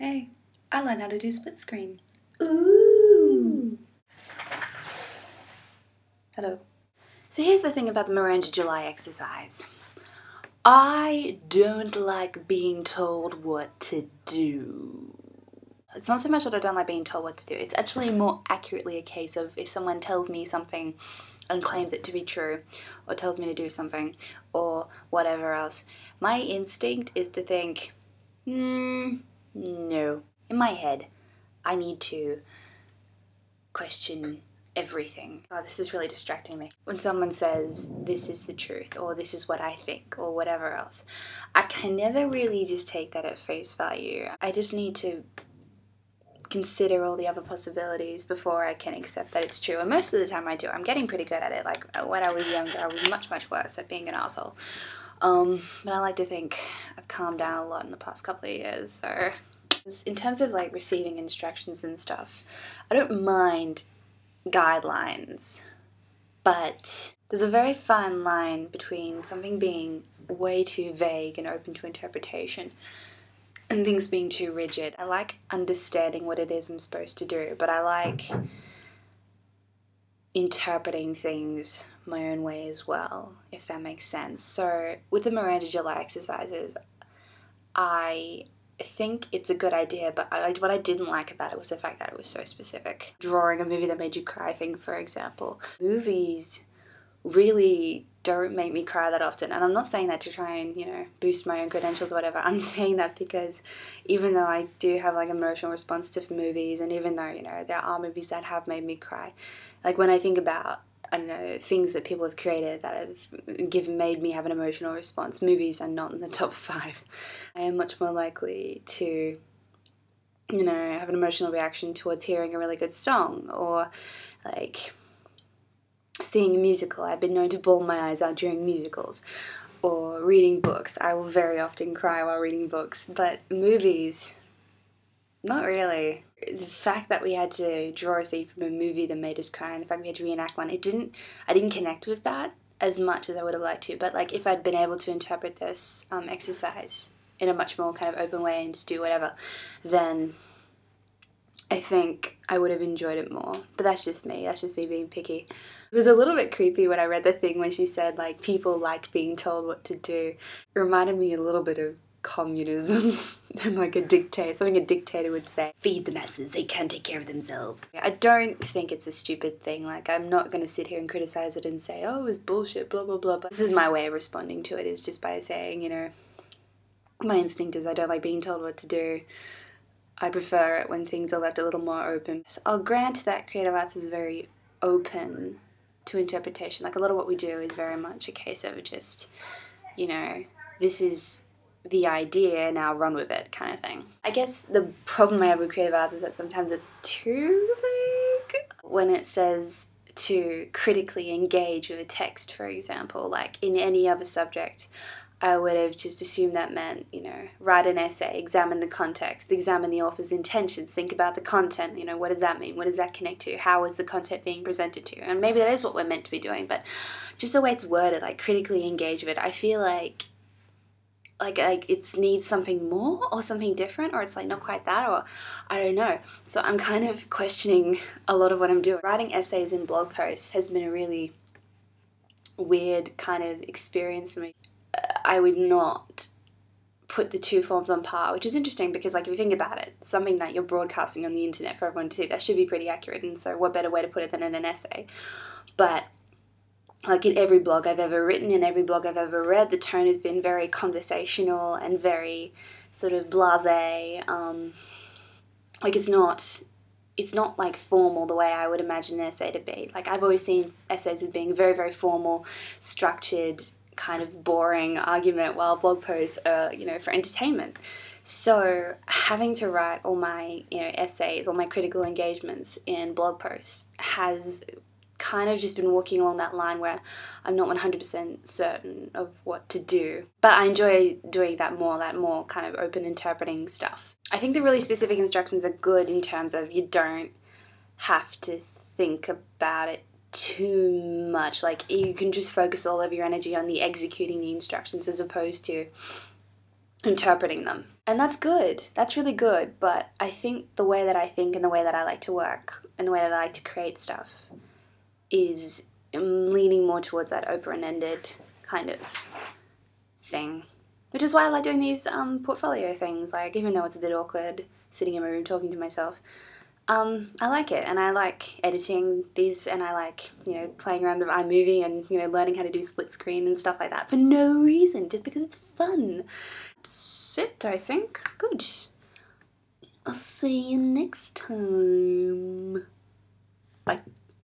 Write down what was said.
Hey, I learned how to do split screen. Ooh! Hello. So here's the thing about the Miranda July exercise. I don't like being told what to do. It's not so much that I don't like being told what to do. It's actually more accurately a case of if someone tells me something and claims it to be true, or tells me to do something, or whatever else, my instinct is to think, no. In my head, I need to question everything. Oh, this is really distracting me. When someone says, this is the truth, or this is what I think, or whatever else, I can never really just take that at face value. I just need to consider all the other possibilities before I can accept that it's true. And most of the time I do. I'm getting pretty good at it. Like, when I was younger, I was much, much worse at being an asshole. But I like to think I've calmed down a lot in the past couple of years, so... In terms of like receiving instructions and stuff, I don't mind guidelines, but there's a very fine line between something being way too vague and open to interpretation and things being too rigid. I like understanding what it is I'm supposed to do, but I like interpreting things my own way as well, if that makes sense. So with the Miranda July exercises, I think it's a good idea, but what I didn't like about it was the fact that it was so specific. Drawing a movie that made you cry thing, for example. Movies really don't make me cry that often, and I'm not saying that to try and, you know, boost my own credentials or whatever. I'm saying that because even though I do have like emotional response to movies, and even though, you know, there are movies that have made me cry, like when I think about, I don't know, things that people have created that have made me have an emotional response, movies are not in the top 5. I am much more likely to, you know, have an emotional reaction towards hearing a really good song, or like seeing a musical. I've been known to bawl my eyes out during musicals, or reading books. I will very often cry while reading books, but movies, not really. The fact that we had to draw a scene from a movie that made us cry, and the fact we had to reenact one, I didn't connect with that as much as I would have liked to. But like, if I'd been able to interpret this exercise in a much more kind of open way and just do whatever, then I think I would have enjoyed it more. But that's just me being picky. It was a little bit creepy when I read the thing when she said like people like being told what to do. It reminded me a little bit of communism and like something a dictator would say. Feed the masses, they can't take care of themselves. I don't think it's a stupid thing. Like, I'm not going to sit here and criticize it and say, oh, it's bullshit, blah, blah, blah. But this is my way of responding to it, is just by saying, you know, my instinct is I don't like being told what to do. I prefer it when things are left a little more open. So I'll grant that creative arts is very open to interpretation. Like, a lot of what we do is very much a case of just, you know, this is the idea, now run with it, kind of thing. I guess the problem I have with creative arts is that sometimes it's too vague. When it says to critically engage with a text, for example, like in any other subject, I would have just assumed that meant, you know, write an essay, examine the context, examine the author's intentions, think about the content, you know, what does that mean? What does that connect to? How is the content being presented to you? And maybe that is what we're meant to be doing, but just the way it's worded, like critically engage with it, I feel like it needs something more or something different, or it's like not quite that, or I don't know. So I'm kind of questioning a lot of what I'm doing. Writing essays and blog posts has been a really weird kind of experience for me. I would not put the two forms on par, which is interesting because, like, if you think about it, something that you're broadcasting on the internet for everyone to see, that should be pretty accurate, and so what better way to put it than in an essay? But like, in every blog I've ever written, in every blog I've ever read, the tone has been very conversational and very sort of blasé. Like, it's not like formal the way I would imagine an essay to be. Like, I've always seen essays as being very, very formal, structured, kind of boring argument, while blog posts are, you know, for entertainment. So having to write all my, you know, essays, all my critical engagements in blog posts has kind of just been walking along that line where I'm not 100% certain of what to do. But I enjoy doing that more kind of open interpreting stuff. I think the really specific instructions are good in terms of you don't have to think about it too much. Like, you can just focus all of your energy on the executing the instructions as opposed to interpreting them. And that's good. That's really good. But I think the way that I think and the way that I like to work and the way that I like to create stuff is leaning more towards that open-ended kind of thing. Which is why I like doing these portfolio things. Like, even though it's a bit awkward sitting in my room talking to myself, I like it, and I like editing these, and I like, you know, playing around with iMovie and, you know, learning how to do split screen and stuff like that for no reason, just because it's fun. That's it, I think. Good. I'll see you next time. Bye.